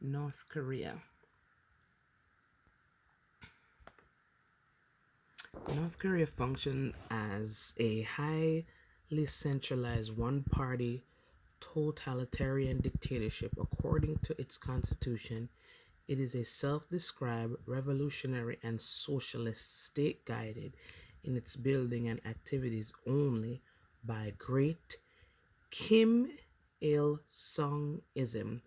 North Korea. North Korea functions as a highly centralized one party totalitarian dictatorship. According to its constitution, it is a self described revolutionary and socialist state guided in its building and activities only by great Kim Il Sungism,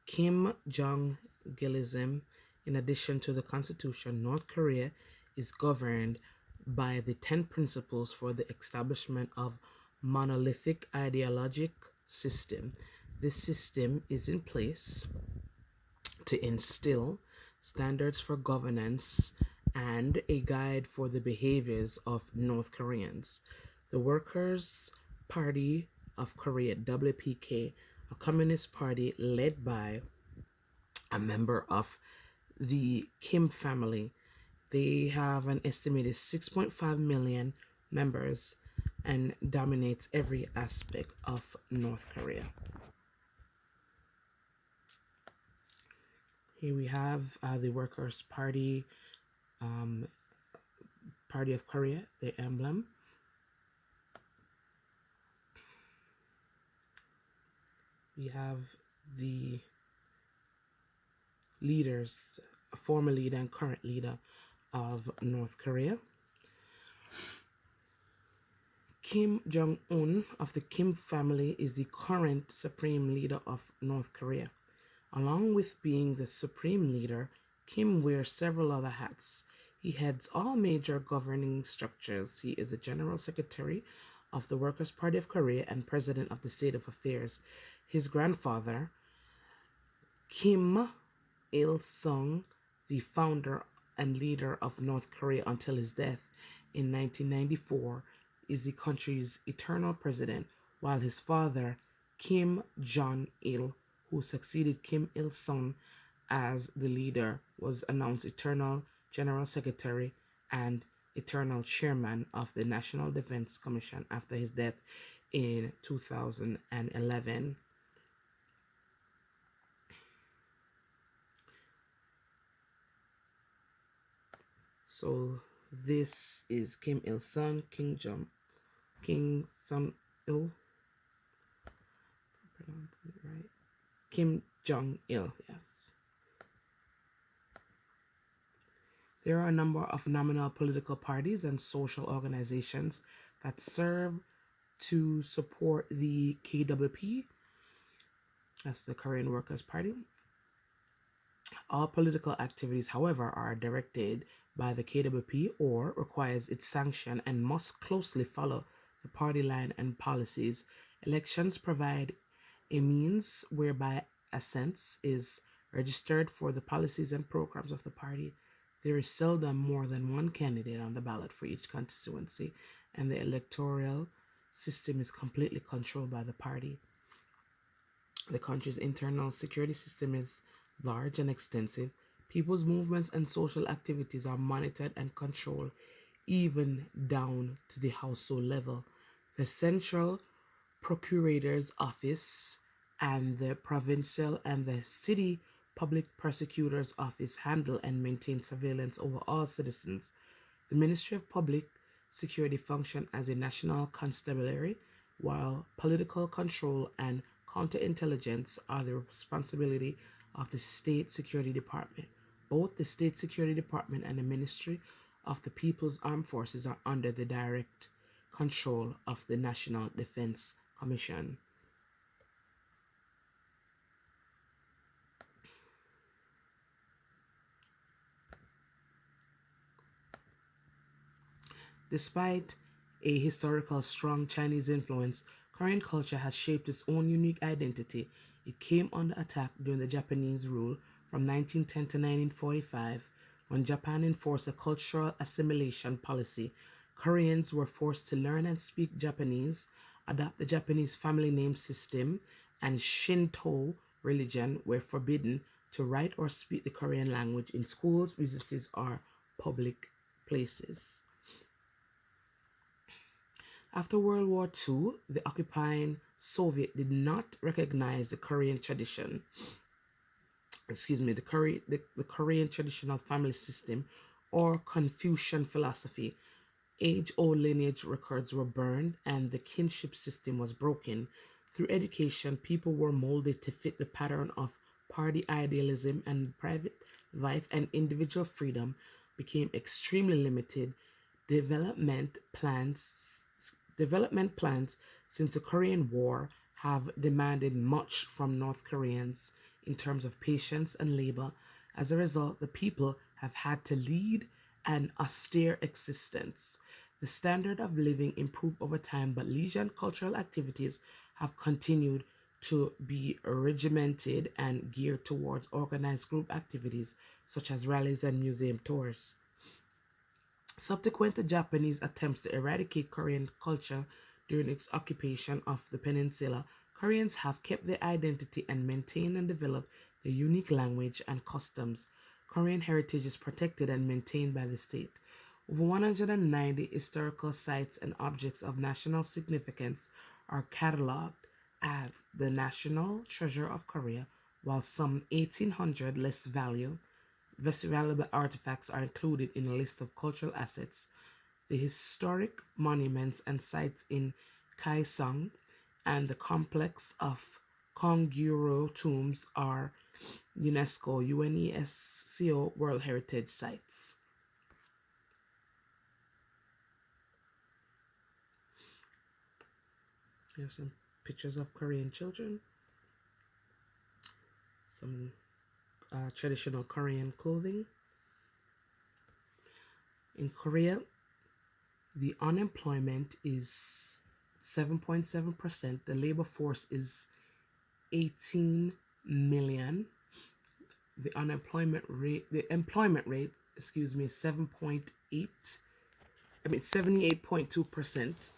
Kim Jong Gilism. In addition to the constitution, North Korea is governed by the 10 principles for the establishment of monolithic ideologic system. This system is in place to instill standards for governance and a guide for the behaviors of North Koreans. The Workers' Party of Korea, WPK, a communist party led by a member of the Kim family. They have an estimated 6.5 million members and dominates every aspect of North Korea. Here we have the Workers' Party, Party of Korea, the emblem. We have the leaders, former leader and current leader of North Korea. Kim Jong-un of the Kim family is the current supreme leader of North Korea. Along with being the supreme leader, Kim wears several other hats. He heads all major governing structures. He is the General Secretary of the Workers' Party of Korea and President of the State of Affairs. His grandfather, Kim Il Sung, the founder and leader of North Korea until his death in 1994, is the country's eternal president, while his father, Kim Jong Il, who succeeded Kim Il sung as the leader, was announced eternal general secretary and eternal chairman of the National Defense Commission after his death in 2011. So this is Kim Il sung, King Sun Il. Pronounce it right. Kim Jong Il, yes. There are a number of nominal political parties and social organizations that serve to support the KWP, that's the Korean Workers' Party. All political activities, however, are directed by the KWP or requires its sanction and must closely follow the party line and policies. Elections provide a means whereby assent is registered for the policies and programs of the party. There is seldom more than one candidate on the ballot for each constituency, and the electoral system is completely controlled by the party. The country's internal security system is large and extensive. People's movements and social activities are monitored and controlled, even down to the household level. The Central Procurator's Office and the Provincial and the City Public Prosecutor's Office handle and maintain surveillance over all citizens. The Ministry of Public Security functions as a national constabulary, while political control and counterintelligence are the responsibility of the State Security Department. Both the State Security Department and the Ministry of the People's Armed Forces are under the direct control of the National Defense Commission. Despite a historical strong Chinese influence, Korean culture has shaped its own unique identity. It came under attack during the Japanese rule from 1910 to 1945, when Japan enforced a cultural assimilation policy. Koreans were forced to learn and speak Japanese, adopt the Japanese family name system, and Shinto religion were forbidden to write or speak the Korean language in schools, businesses, or public places. After World War II, the occupying Soviet did not recognize the Korean tradition the Korean traditional family system, or Confucian philosophy. Age-old lineage records were burned and the kinship system was broken. Through education, people were molded to fit the pattern of party idealism, and private life and individual freedom became extremely limited. Development plans since the Korean War have demanded much from North Koreans in terms of patience and labor. As a result, the people have had to lead an austere existence. The standard of living improved over time, but leisure and cultural activities have continued to be regimented and geared towards organized group activities such as rallies and museum tours. Subsequent to Japanese attempts to eradicate Korean culture during its occupation of the peninsula, Koreans have kept their identity and maintained and developed their unique language and customs. Korean heritage is protected and maintained by the state. Over 190 historical sites and objects of national significance are catalogued as the national treasure of Korea, while some 1,800 less valuable artifacts are included in a list of cultural assets. The historic monuments and sites in Kaesong and the complex of Kongyuro tombs are UNESCO World Heritage Sites. Here's some pictures of Korean children, some traditional Korean clothing. In Korea, the unemployment is 7.7%. The labor force is 18 million. The employment rate, is 78.2%.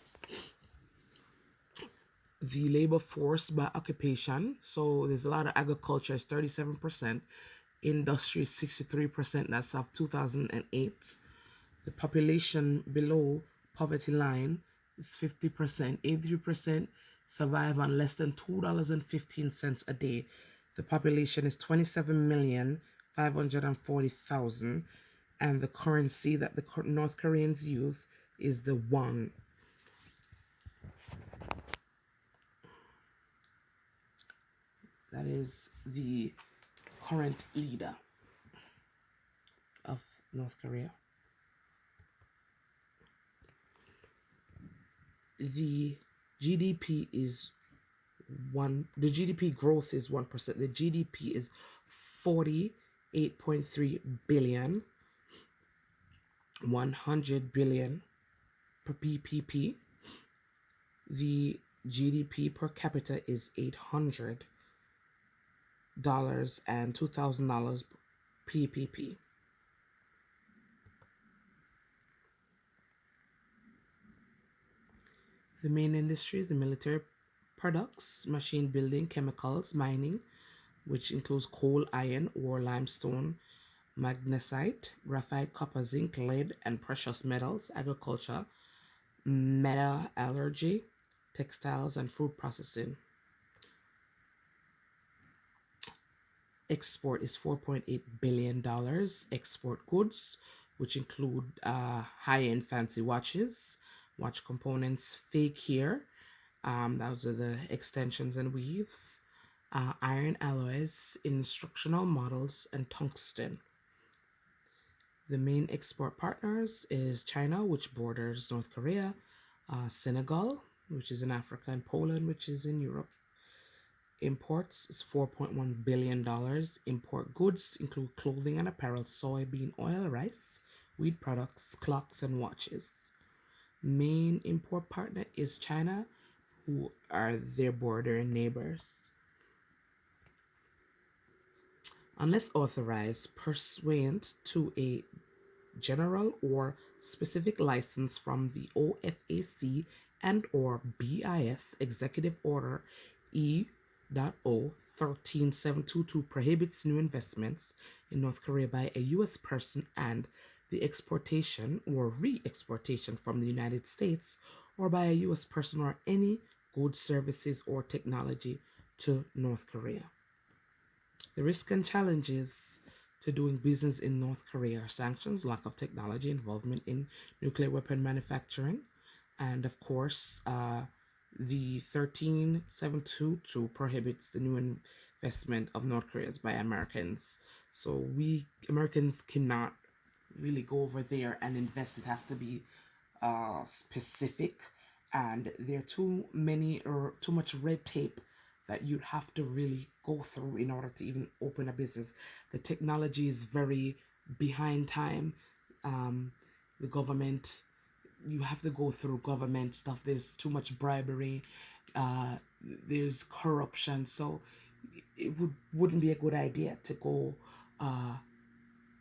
The labor force by occupation, so there's a lot of agriculture, is 37%. Industry is 63%. That's of 2008. The population below poverty line is 50%. 83% survive on less than $2.15 a day. The population is 27,540,000, and the currency that the North Koreans use is the won. That is the current leader of North Korea. The GDP growth is 1%. The GDP is 48.3 billion, 100 billion per PPP. The GDP per capita is $800 and $2,000 PPP. The main industries: the military products, machine building, chemicals, mining, which includes coal, iron, ore, limestone, magnesite, graphite, copper, zinc, lead, and precious metals, agriculture, metallurgy, textiles, and food processing. Export is $4.8 billion. Export goods, which include high-end fancy watches, watch components, fake hair, those are the extensions and weaves, iron alloys, instructional models, and tungsten. The main export partners is China, which borders North Korea, Senegal, which is in Africa, and Poland, which is in Europe. Imports is $4.1 billion. Import goods include clothing and apparel, soybean oil, rice, wheat products, clocks, and watches. Main import partner is China, who are their border neighbors. Unless authorized pursuant to a general or specific license from the OFAC and or BIS Executive Order E.O. 13722 prohibits new investments in North Korea by a U.S. person and the exportation or re-exportation from the United States or by a U.S. person or any goods, services, or technology to North Korea. The risks and challenges to doing business in North Korea are sanctions, lack of technology, involvement in nuclear weapon manufacturing, and of course, the 13722 prohibits the new investment of North Korea by Americans. So we Americans cannot really go over there and invest. It has to be specific, and there are too many or too much red tape that you'd have to really go through in order to even open a business. The technology is very behind time. The government, you have to go through government stuff. There's too much bribery. Uh, there's corruption. So wouldn't be a good idea to go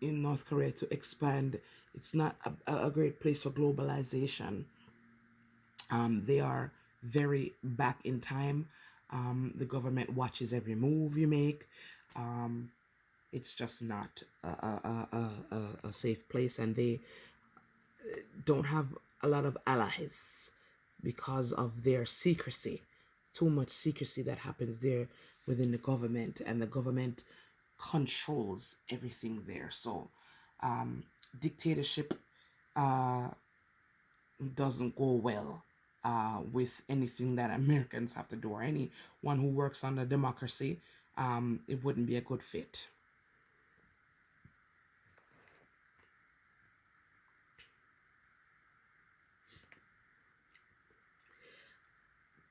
in North Korea to expand. It's not a great place for globalization. They are very back in time. The government watches every move you make. It's just not a safe place, and they don't have a lot of allies because of their secrecy. Too much secrecy that happens there within the government, and the government controls everything there. So, dictatorship doesn't go well with anything that Americans have to do, or anyone who works under democracy. It wouldn't be a good fit.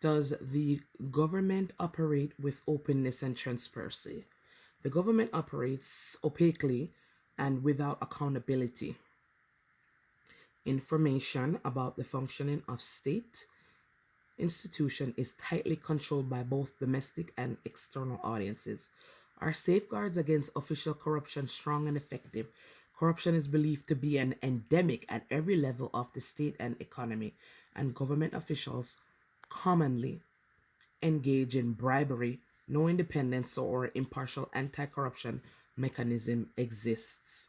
Does the government operate with openness and transparency? The government operates opaquely and without accountability. Information about the functioning of state institution is tightly controlled by both domestic and external audiences. Are safeguards against official corruption strong and effective? Corruption is believed to be an endemic at every level of the state and economy, and government officials commonly engage in bribery. No independence or impartial anti corruption mechanism exists.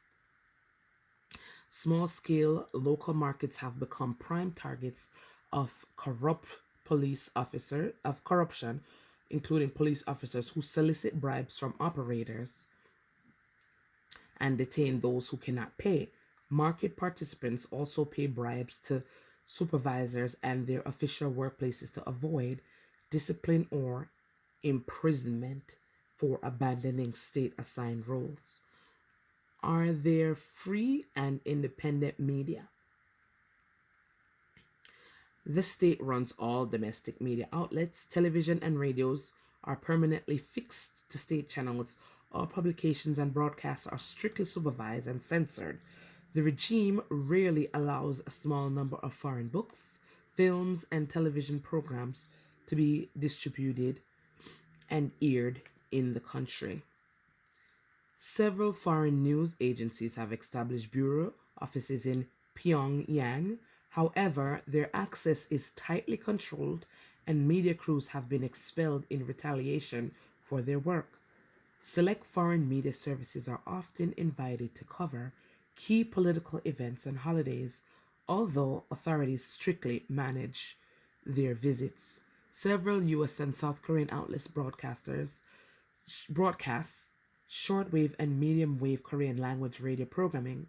Small scale local markets have become prime targets of corruption, including police officers who solicit bribes from operators and detain those who cannot pay. Market participants also pay bribes to supervisors and their official workplaces to avoid discipline or imprisonment for abandoning state assigned roles. Are there free and independent media? The state runs all domestic media outlets. Television and radios are permanently fixed to state channels. All publications and broadcasts are strictly supervised and censored. The regime rarely allows a small number of foreign books, films, and television programs to be distributed and aired in the country. Several foreign news agencies have established bureau offices in Pyongyang. However, their access is tightly controlled, and media crews have been expelled in retaliation for their work. Select foreign media services are often invited to cover key political events and holidays, although authorities strictly manage their visits. Several US and South Korean outlets broadcast shortwave and medium wave Korean language radio programming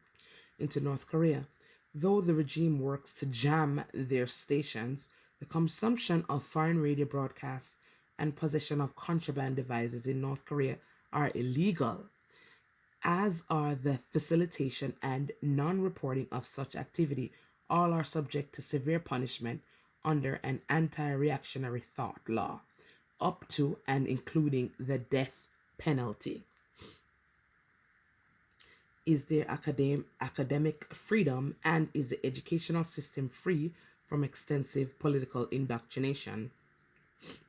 into North Korea. Though the regime works to jam their stations, the consumption of foreign radio broadcasts and possession of contraband devices in North Korea are illegal, as are the facilitation and non reporting of such activity. All are subject to severe punishment under an anti reactionary thought law, up to and including the death penalty. Is there academic freedom, and is the educational system free from extensive political indoctrination?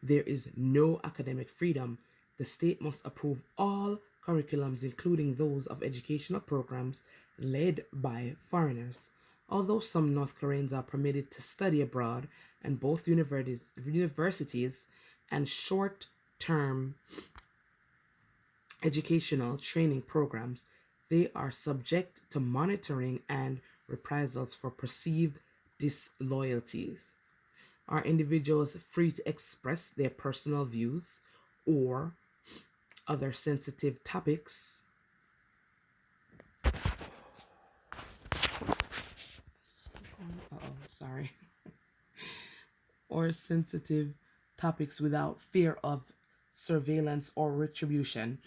There is no academic freedom. The state must approve all curriculums, including those of educational programs led by foreigners. Although some North Koreans are permitted to study abroad, and both universities and short term educational training programs, they are subject to monitoring and reprisals for perceived disloyalties. Are individuals free to express their personal views or other sensitive topics. Sorry. Or sensitive topics without fear of surveillance or retribution.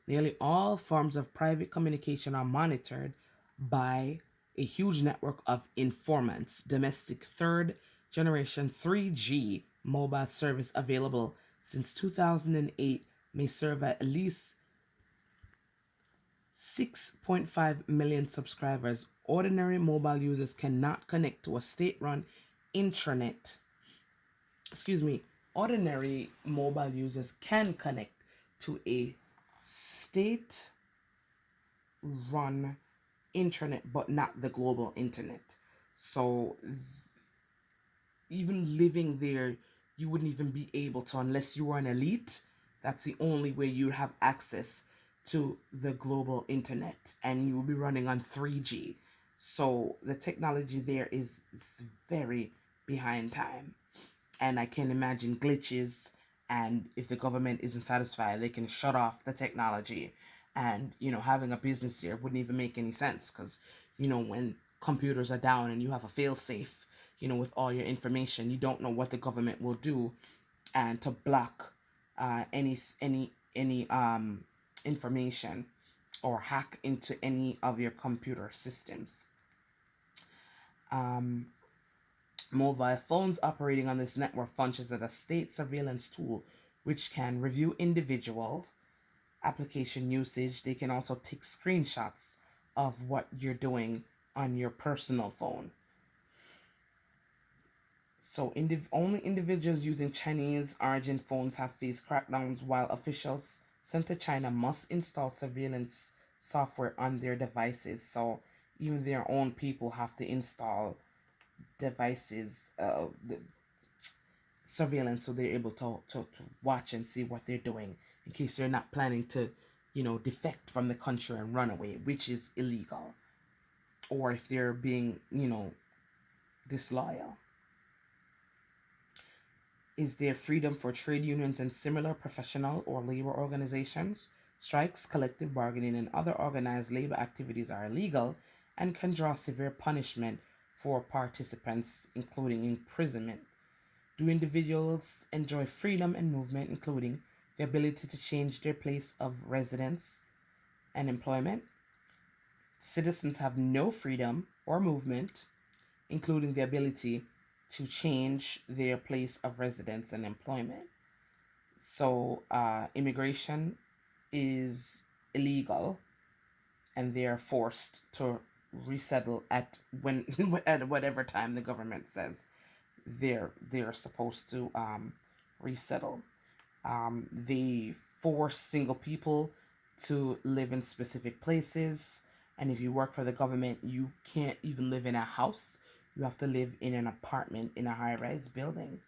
Nearly all forms of private communication are monitored by a huge network of informants. Domestic third generation 3G mobile service available since 2008 may serve at least 6.5 million subscribers. Ordinary mobile users cannot connect to a state-run intranet. Ordinary mobile users can connect to a state-run intranet, but not the global internet. So even living there, you wouldn't even be able to, unless you were an elite. That's the only way you have access to the global internet, and you will be running on 3G. So the technology there is very behind time, and I can imagine glitches, and if the government isn't satisfied, they can shut off the technology, and having a business here wouldn't even make any sense, because when computers are down and you have a fail-safe with all your information, you don't know what the government will do and to block any information or hack into any of your computer systems. Mobile phones operating on this network functions as a state surveillance tool, which can review individual application usage. They can also take screenshots of what you're doing on your personal phone. So only individuals using Chinese origin phones have faced crackdowns, while officials sent to China must install surveillance software on their devices. So even their own people have to install devices, surveillance, so they're able to watch and see what they're doing, in case they're not planning to defect from the country and run away, which is illegal, or if they're being disloyal. Is there freedom for trade unions and similar professional or labor organizations? Strikes, collective bargaining, and other organized labor activities are illegal and can draw severe punishment for participants, including imprisonment. Do individuals enjoy freedom and movement, including the ability to change their place of residence and employment? Citizens have no freedom or movement, including the ability to change their place of residence and employment. So immigration is illegal, and they are forced to resettle at whatever time the government says they're supposed to resettle. They force single people to live in specific places, and if you work for the government, you can't even live in a house. You have to live in an apartment in a high-rise building.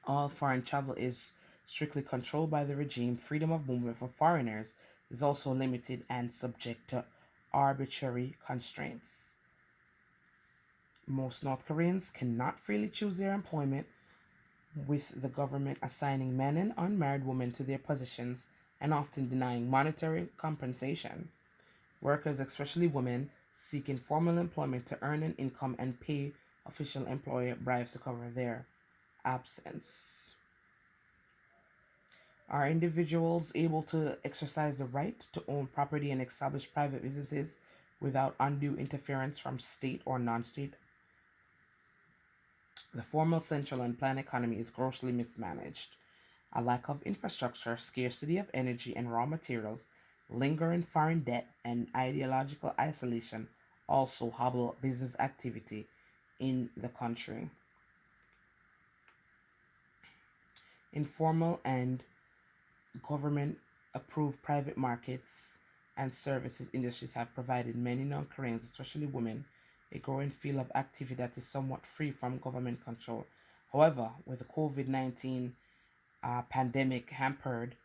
All foreign travel is strictly controlled by the regime. Freedom of movement for foreigners is also limited and subject to arbitrary constraints. Most North Koreans cannot freely choose their employment, with the government assigning men and unmarried women to their positions and often denying monetary compensation. Workers, especially women, seek informal employment to earn an income and pay official employer bribes to cover their absence. Are individuals able to exercise the right to own property and establish private businesses without undue interference from state or non-state? The formal central and planned economy is grossly mismanaged. A lack of infrastructure, scarcity of energy and raw materials, lingering foreign debt, and ideological isolation also hobble business activity in the country. Informal and government-approved private markets and services industries have provided many non-Koreans, especially women, a growing field of activity that is somewhat free from government control. However, with the COVID-19 pandemic hampered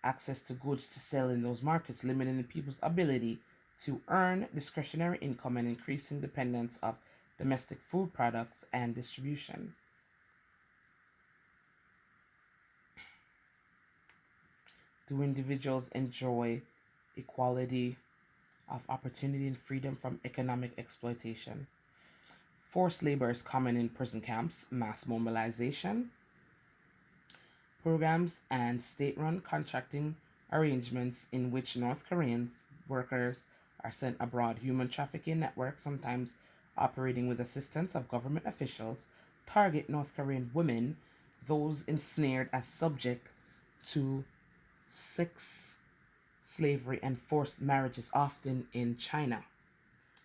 access to goods to sell in those markets, limiting the people's ability to earn discretionary income and increasing dependence of domestic food products and distribution. Do individuals enjoy equality of opportunity and freedom from economic exploitation? Forced labor is common in prison camps, mass mobilization programs, and state run contracting arrangements in which North Korean workers are sent abroad. Human trafficking networks, sometimes operating with assistance of government officials, target North Korean women, those ensnared as subject to sex slavery and forced marriages, often in China.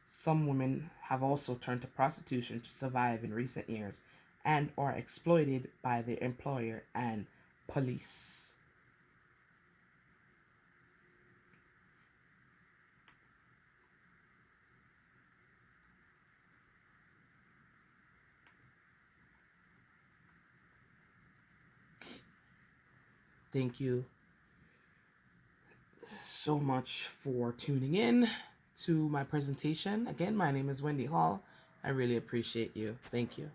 Some women have also turned to prostitution to survive in recent years and are exploited by their employer and police. Thank you so much for tuning in to my presentation. Again, my name is Wendy Hall. I really appreciate you. Thank you.